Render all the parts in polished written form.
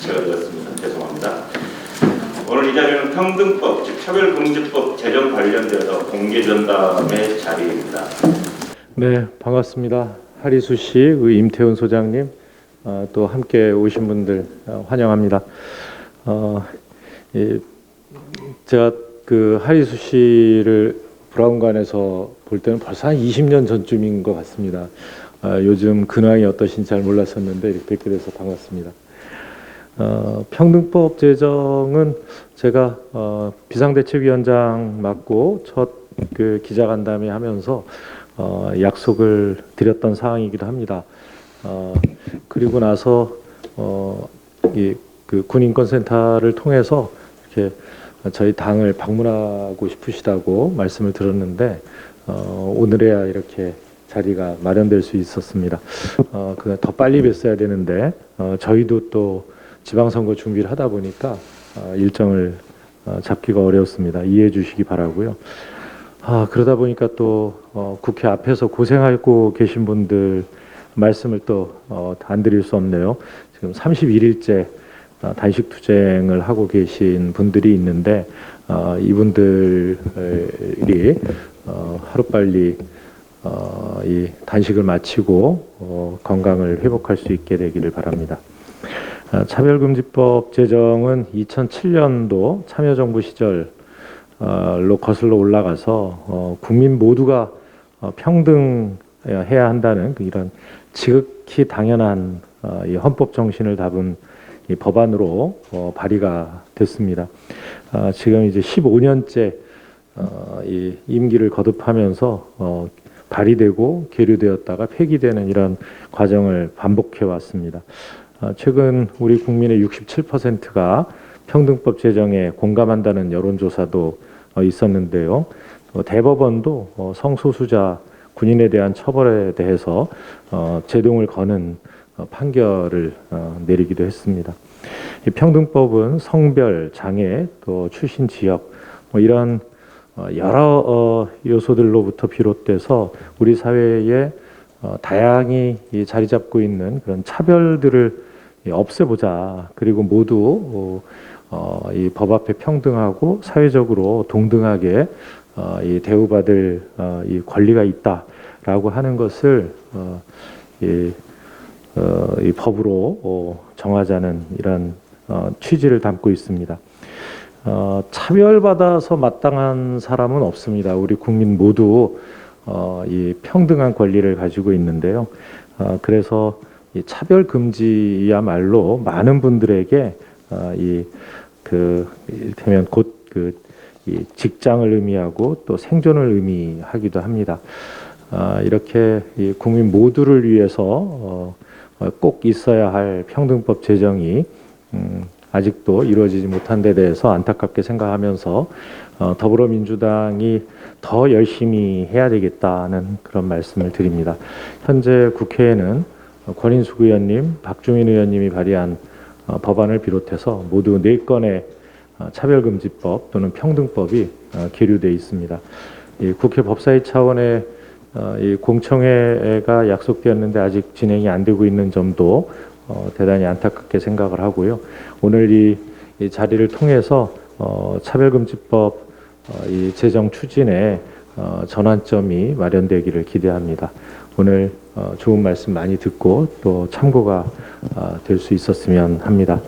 제가 드렸습니다. 죄송합니다. 오늘 이 자리는 평등법, 즉 차별금지법 제정 관련되어서 공개전담의 자리입니다. 네, 반갑습니다. 하리수 씨, 임태훈 소장님, 또 함께 오신 분들 환영합니다. 제가 그 하리수 씨를 브라운관에서 볼 때는 벌써 한 20년 전쯤인 것 같습니다. 요즘 근황이 어떠신지 잘 몰랐었는데 이렇게 뵙게 돼서 반갑습니다. 평등법 제정은 제가 비상대책위원장 맡고 첫 그 기자간담회 하면서 약속을 드렸던 사항이기도 합니다. 그리고 나서 그 군인권센터를 통해서 이렇게 저희 당을 방문하고 싶으시다고 말씀을 들었는데 오늘에야 이렇게 자리가 마련될 수 있었습니다. 더 빨리 뵀어야 되는데 저희도 또 지방선거 준비를 하다 보니까 일정을 잡기가 어려웠습니다. 이해해 주시기 바라고요. 그러다 보니까 또 국회 앞에서 고생하고 계신 분들 말씀을 또 안 드릴 수 없네요. 지금 31일째 단식 투쟁을 하고 계신 분들이 있는데 이분들이 하루빨리 이 단식을 마치고 건강을 회복할 수 있게 되기를 바랍니다. 차별금지법 제정은 2007년도 참여정부 시절로 거슬러 올라가서 국민 모두가 평등해야 한다는 이런 지극히 당연한 이 헌법 정신을 담은 이 법안으로 발의가 됐습니다. 지금 이제 15년째 이 임기를 거듭하면서 발의되고 계류되었다가 폐기되는 이런 과정을 반복해 왔습니다. 최근 우리 국민의 67%가 평등법 제정에 공감한다는 여론조사도 있었는데요. 대법원도 성소수자 군인에 대한 처벌에 대해서 제동을 거는 판결을 내리기도 했습니다. 이 평등법은 성별, 장애, 또 출신 지역 이런 여러 요소들로부터 비롯돼서 우리 사회에 다양히 자리 잡고 있는 그런 차별들을 없애보자. 그리고 모두 이 법 앞에 평등하고 사회적으로 동등하게 이 대우받을 이 권리가 있다라고 하는 것을 이 법으로 정하자는 이런 취지를 담고 있습니다. 차별받아서 마땅한 사람은 없습니다. 우리 국민 모두 이 평등한 권리를 가지고 있는데요. 그래서 이 차별 금지야말로 많은 분들에게 이를테면 곧 이 직장을 의미하고 또 생존을 의미하기도 합니다. 이렇게 이 국민 모두를 위해서 꼭 있어야 할 평등법 제정이 아직도 이루어지지 못한 데 대해서 안타깝게 생각하면서 더불어민주당이 더 열심히 해야 되겠다는 그런 말씀을 드립니다. 현재 국회에는 권인숙 의원님, 박주민 의원님이 발의한 법안을 비롯해서 모두 4건의 차별금지법 또는 평등법이 계류되어 있습니다. 이 국회 법사위 차원의 이 공청회가 약속되었는데 아직 진행이 안 되고 있는 점도 대단히 안타깝게 생각을 하고요. 오늘 이 자리를 통해서 차별금지법 이 제정 추진에 전환점이 마련되기를 기대합니다. 오늘 좋은 말씀 많이 듣고 또 참고가 될 수 있었으면 합니다.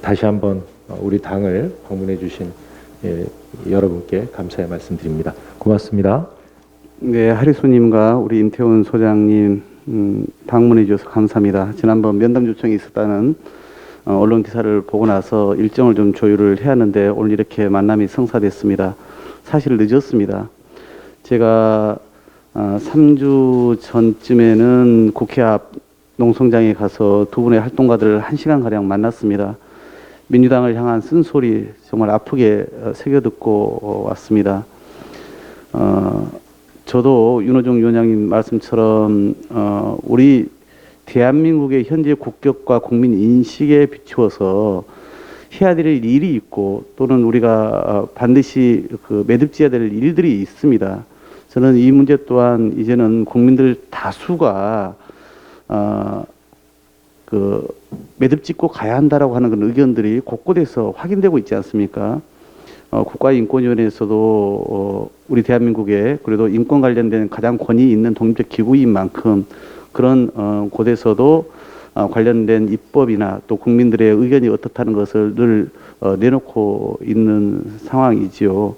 다시 한번 우리 당을 방문해 주신 여러분께 감사의 말씀드립니다. 고맙습니다. 네, 하리수님과 우리 임태훈 소장님 방문해 주셔서 감사합니다. 지난번 면담 요청이 있었다는 언론 기사를 보고 나서 일정을 좀 조율을 해야 하는데 오늘 이렇게 만남이 성사됐습니다. 사실 늦었습니다. 제가 3주 전쯤에는 국회 앞 농성장에 가서 두 분의 활동가들을 1시간가량 만났습니다. 민주당을 향한 쓴소리 정말 아프게 새겨듣고 왔습니다. 저도 윤호중 위원장님 말씀처럼 우리 대한민국의 현재 국격과 국민 인식에 비추어서 해야 될 일이 있고 또는 우리가 반드시 매듭지어야 될 일들이 있습니다. 저는 이 문제 또한 이제는 국민들 다수가 매듭짓고 가야 한다라고 하는 그런 의견들이 곳곳에서 확인되고 있지 않습니까? 국가인권위원회에서도 우리 대한민국에 그래도 인권 관련된 가장 권위 있는 독립적 기구인 만큼 그런 곳에서도 관련된 입법이나 또 국민들의 의견이 어떻다는 것을 늘 내놓고 있는 상황이지요.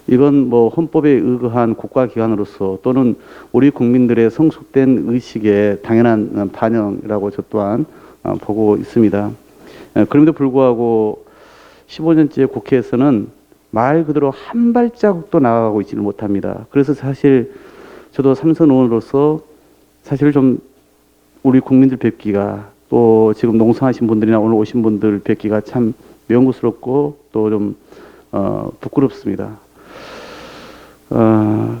이건 뭐 헌법에 의거한 국가기관으로서 또는 우리 국민들의 성숙된 의식의 당연한 반영이라고 저 또한 보고 있습니다. 그럼에도 불구하고 15년째 국회에서는 말 그대로 한 발자국도 나아가고 있지를 못합니다. 그래서 사실 저도 삼선 의원으로서 사실 좀 우리 국민들 뵙기가 또 지금 농성하신 분들이나 오늘 오신 분들 뵙기가 참 명구스럽고 또 좀 부끄럽습니다.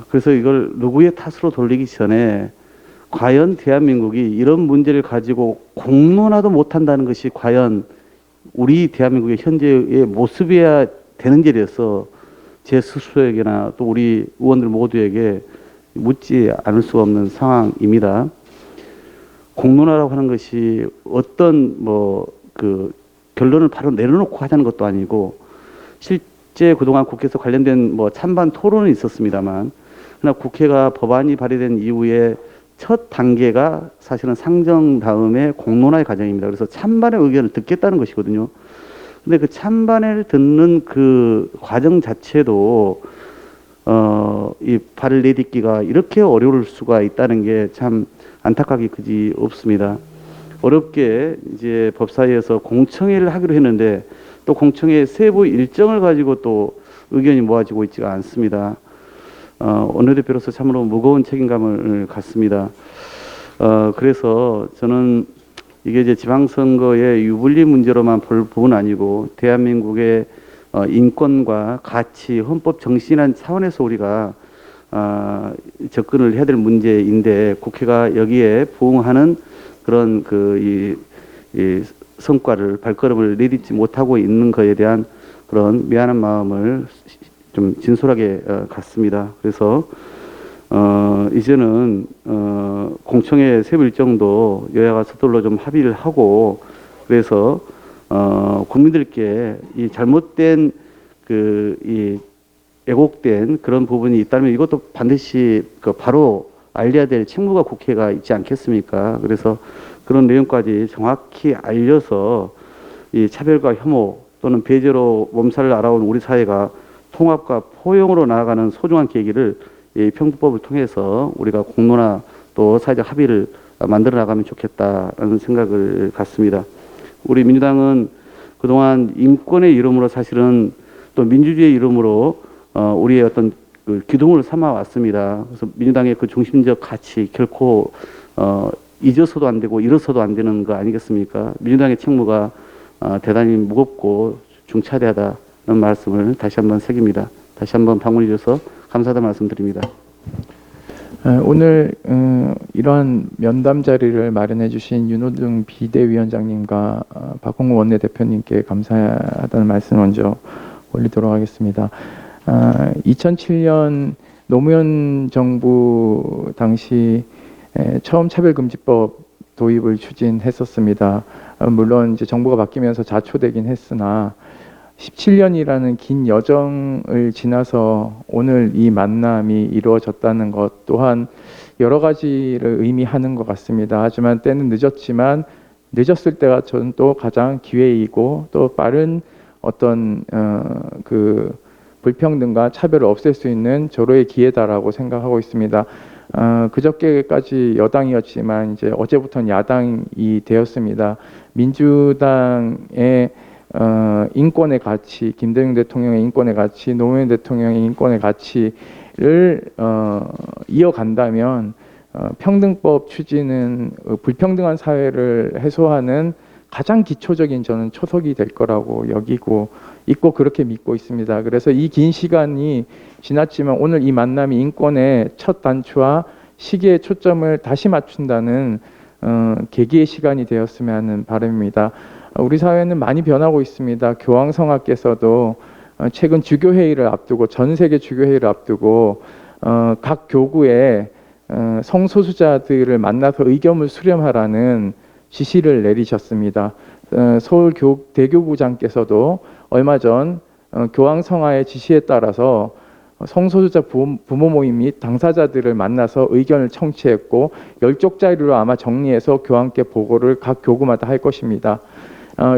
그래서 이걸 누구의 탓으로 돌리기 전에 과연 대한민국이 이런 문제를 가지고 공론화도 못한다는 것이 과연 우리 대한민국의 현재의 모습이어야 되는지에 대해서 제 스스로에게나 또 우리 의원들 모두에게 묻지 않을 수 없는 상황입니다. 공론화라고 하는 것이 어떤 그 결론을 바로 내려놓고 하자는 것도 아니고 실제 그동안 국회에서 관련된 찬반 토론은 있었습니다만 그러나 국회가 법안이 발의된 이후에 첫 단계가 사실은 상정 다음에 공론화의 과정입니다. 그래서 찬반의 의견을 듣겠다는 것이거든요. 근데 그 찬반을 듣는 그 과정 자체도 이 발을 내딛기가 이렇게 어려울 수가 있다는 게 참 안타깝기 그지 없습니다. 어렵게 이제 법사위에서 공청회를 하기로 했는데 또 공청회 세부 일정을 가지고 또 의견이 모아지고 있지가 않습니다. 원내대표로서 참으로 무거운 책임감을 갖습니다. 그래서 저는 이게 이제 지방선거의 유불리 문제로만 볼 부분은 아니고 대한민국의 인권과 가치, 헌법 정신이라는 차원에서 우리가 접근을 해야 될 문제인데 국회가 여기에 부응하는 그런 이 성과를 발걸음을 내딛지 못하고 있는 것에 대한 그런 미안한 마음을 좀 진솔하게 갖습니다. 그래서 이제는 공청회 세부 일정도 여야가 서둘러 좀 합의를 하고 그래서 국민들께 이 잘못된 이 왜곡된 그런 부분이 있다면 이것도 반드시 바로 알려야 될 책무가 국회가 있지 않겠습니까? 그래서 그런 내용까지 정확히 알려서 이 차별과 혐오 또는 배제로 몸살을 알아온 우리 사회가 통합과 포용으로 나아가는 소중한 계기를 이 평등법을 통해서 우리가 공론화 또 사회적 합의를 만들어 나가면 좋겠다라는 생각을 갖습니다. 우리 민주당은 그동안 인권의 이름으로 사실은 또 민주주의의 이름으로 우리의 어떤 그 기둥을 삼아 왔습니다. 그래서 민주당의 그 중심적 가치 결코 잊어서도 안 되고 잃어서도 안 되는 거 아니겠습니까? 민주당의 책무가 대단히 무겁고 중차대하다는 말씀을 다시 한번 새깁니다. 다시 한번 방문해 주셔서 감사하다는 말씀드립니다. 오늘 이러한 면담 자리를 마련해 주신 윤호중 비대위원장님과 박홍구 원내대표님께 감사하다는 말씀 먼저 올리도록 하겠습니다. 2007년 노무현 정부 당시 처음 차별금지법 도입을 추진했었습니다. 물론 이제 정부가 바뀌면서 자초되긴 했으나 17년이라는 긴 여정을 지나서 오늘 이 만남이 이루어졌다는 것 또한 여러 가지를 의미하는 것 같습니다. 하지만 때는 늦었지만 늦었을 때가 저는 또 가장 기회이고 또 빠른 어떤 그 불평등과 차별을 없앨 수 있는 절호의 기회다라고 생각하고 있습니다. 그저께까지 여당이었지만 이제 어제부터는 야당이 되었습니다. 민주당의 인권의 가치, 김대중 대통령의 인권의 가치, 노무현 대통령의 인권의 가치를 이어간다면 평등법 추진은 불평등한 사회를 해소하는 가장 기초적인 저는 초석이 될 거라고 여기고 있고 그렇게 믿고 있습니다. 그래서 이 긴 시간이 지났지만 오늘 이 만남이 인권의 첫 단추와 시기의 초점을 다시 맞춘다는 계기의 시간이 되었으면 하는 바람입니다. 우리 사회는 많이 변하고 있습니다. 교황성하께서도 최근 주교회의를 앞두고 전 세계 주교회의를 앞두고 각 교구에 성소수자들을 만나서 의견을 수렴하라는 지시를 내리셨습니다. 서울 대교구장께서도 얼마 전 교황성하의 지시에 따라서 성소수자 부모 모임 및 당사자들을 만나서 의견을 청취했고 10쪽짜리로 아마 정리해서 교황께 보고를 각 교구마다 할 것입니다.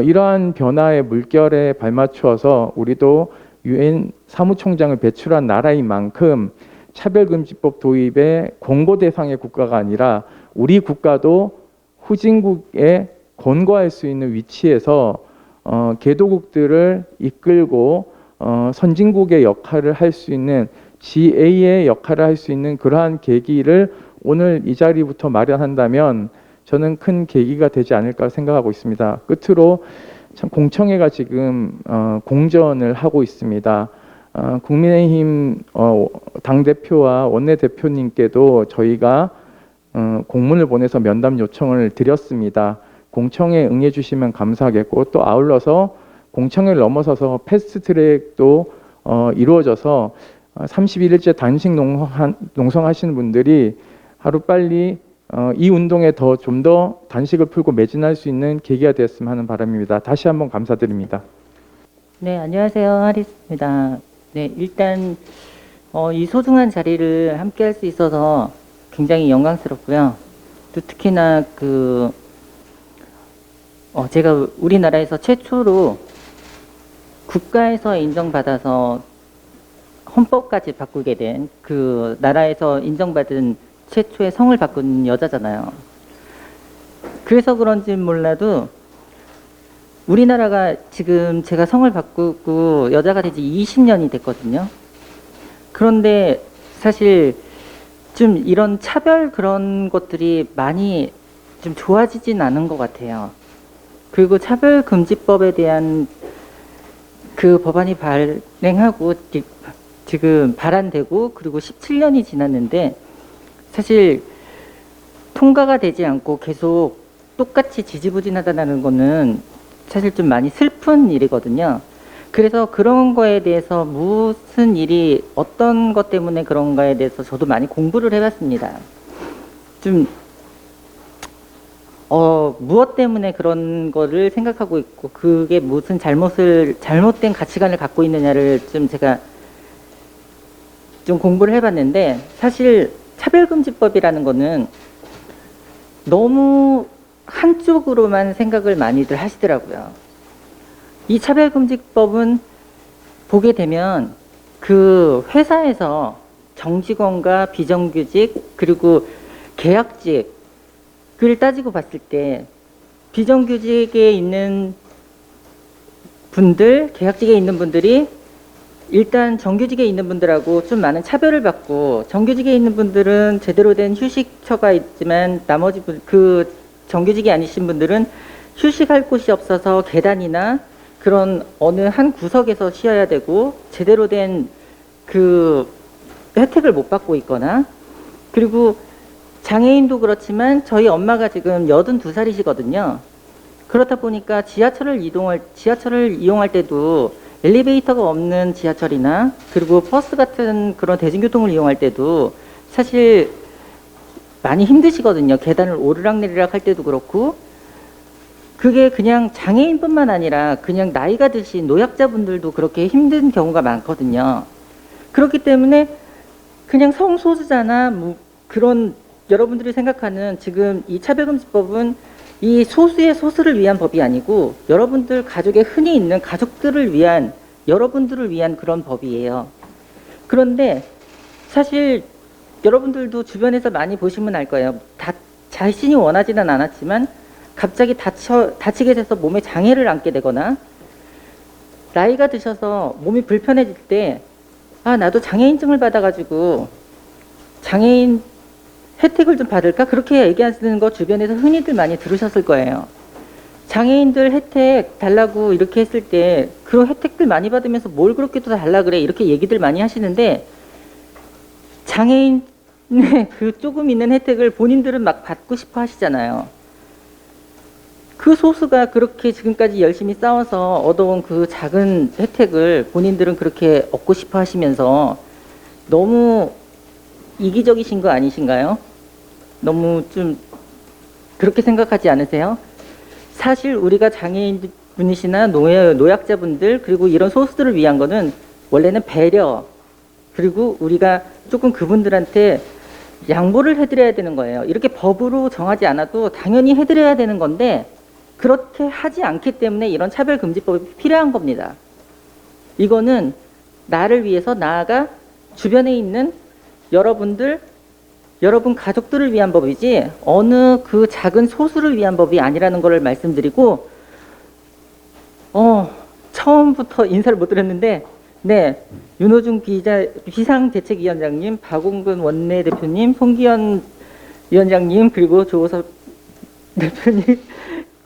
이러한 변화의 물결에 발맞추어서 우리도 유엔 사무총장을 배출한 나라인 만큼 차별금지법 도입의 권고 대상의 국가가 아니라 우리 국가도 후진국에 권고할 수 있는 위치에서 개도국들을 이끌고 선진국의 역할을 할 수 있는 GA의 역할을 할 수 있는 그러한 계기를 오늘 이 자리부터 마련한다면 저는 큰 계기가 되지 않을까 생각하고 있습니다. 끝으로 참 공청회가 지금 공전을 하고 있습니다. 국민의힘 당대표와 원내대표님께도 저희가 공문을 보내서 면담 요청을 드렸습니다. 공청회에 응해 주시면 감사하겠고 또 아울러서 공청회를 넘어서서 패스트트랙도 이루어져서 31일째 단식 농성하시는 분들이 하루빨리 이 운동에 좀 더 단식을 풀고 매진할 수 있는 계기가 되었으면 하는 바람입니다. 다시 한번 감사드립니다. 네, 안녕하세요. 하리스입니다. 네, 일단 이 소중한 자리를 함께 할 수 있어서 굉장히 영광스럽고요. 또 특히나 제가 우리나라에서 최초로 국가에서 인정받아서 헌법까지 바꾸게 된 그 나라에서 인정받은 최초의 성을 바꾼 여자잖아요. 그래서 그런지 몰라도 우리나라가 지금 제가 성을 바꾸고 여자가 된 지 20년이 됐거든요. 그런데 사실 좀 이런 차별 그런 것들이 많이 좀 좋아지진 않은 것 같아요. 그리고 차별금지법에 대한 그 법안이 발행하고 지금 발안되고 그리고 17년이 지났는데 사실 통과가 되지 않고 계속 똑같이 지지부진하다는 거는 사실 좀 많이 슬픈 일이거든요. 그래서 그런 거에 대해서 무슨 일이 어떤 것 때문에 그런가에 대해서 저도 많이 공부를 해봤습니다. 좀 무엇 때문에 그런 거를 생각하고 있고 그게 무슨 잘못된 가치관을 갖고 있느냐를 좀 제가 좀 공부를 해봤는데 사실 차별금지법이라는 거는 너무 한쪽으로만 생각을 많이들 하시더라고요. 이 차별금지법은 보게 되면 그 회사에서 정직원과 비정규직 그리고 계약직을 따지고 봤을 때 비정규직에 있는 분들, 계약직에 있는 분들이 일단 정규직에 있는 분들하고 좀 많은 차별을 받고 정규직에 있는 분들은 제대로 된 휴식처가 있지만 나머지 그 정규직이 아니신 분들은 휴식할 곳이 없어서 계단이나 그런 어느 한 구석에서 쉬어야 되고 제대로 된 그 혜택을 못 받고 있거나 그리고 장애인도 그렇지만 저희 엄마가 지금 82살이시거든요. 그렇다 보니까 지하철을 이용할 때도 엘리베이터가 없는 지하철이나 그리고 버스 같은 그런 대중교통을 이용할 때도 사실 많이 힘드시거든요. 계단을 오르락내리락 할 때도 그렇고 그게 그냥 장애인뿐만 아니라 그냥 나이가 드신 노약자분들도 그렇게 힘든 경우가 많거든요. 그렇기 때문에 그냥 성소수자나 뭐 그런 여러분들이 생각하는 지금 이 차별금지법은 이 소수의 소수를 위한 법이 아니고 여러분들 가족에 흔히 있는 가족들을 위한 여러분들을 위한 그런 법이에요. 그런데 사실 여러분들도 주변에서 많이 보시면 알 거예요. 자신이 원하지는 않았지만 갑자기 다치게 돼서 몸에 장애를 안게 되거나 나이가 드셔서 몸이 불편해질 때 나도 장애인증을 받아가지고 장애인 혜택을 좀 받을까? 그렇게 얘기하시는 거 주변에서 흔히들 많이 들으셨을 거예요. 장애인들 혜택 달라고 이렇게 했을 때 그런 혜택들 많이 받으면서 뭘 그렇게 또 달라 그래? 이렇게 얘기들 많이 하시는데 장애인의 그 조금 있는 혜택을 본인들은 막 받고 싶어 하시잖아요. 그 소수가 그렇게 지금까지 열심히 싸워서 얻어온 그 작은 혜택을 본인들은 그렇게 얻고 싶어 하시면서 너무 이기적이신 거 아니신가요? 너무 좀 그렇게 생각하지 않으세요? 사실 우리가 장애인분이시나 노약자분들 그리고 이런 소수들을 위한 거는 원래는 배려 그리고 우리가 조금 그분들한테 양보를 해드려야 되는 거예요. 이렇게 법으로 정하지 않아도 당연히 해드려야 되는 건데 그렇게 하지 않기 때문에 이런 차별금지법이 필요한 겁니다. 이거는 나를 위해서 나아가 주변에 있는 여러분 가족들을 위한 법이지 어느 그 작은 소수를 위한 법이 아니라는 것을 말씀드리고 처음부터 인사를 못 드렸는데 네, 윤호중 비상대책위원장님, 박홍근 원내대표님, 송기현 위원장님, 그리고 조호섭 대표님,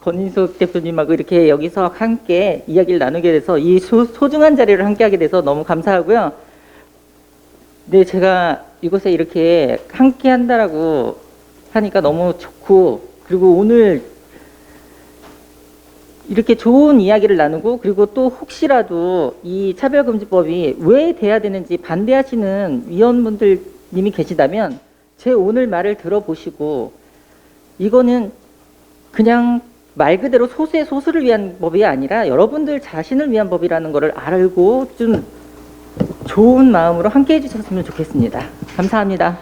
권인숙 대표님하고 이렇게 여기서 함께 이야기를 나누게 돼서 이 소중한 자리를 함께 하게 돼서 너무 감사하고요. 네, 제가 이곳에 이렇게 함께 한다라고 하니까 너무 좋고, 그리고 오늘 이렇게 좋은 이야기를 나누고 그리고 또 혹시라도 이 차별금지법이 왜 돼야 되는지 반대하시는 위원분들님이 계시다면 제 오늘 말을 들어보시고 이거는 그냥 말 그대로 소수의 소수를 위한 법이 아니라 여러분들 자신을 위한 법이라는 것을 알고 좀 좋은 마음으로 함께 해주셨으면 좋겠습니다. 감사합니다.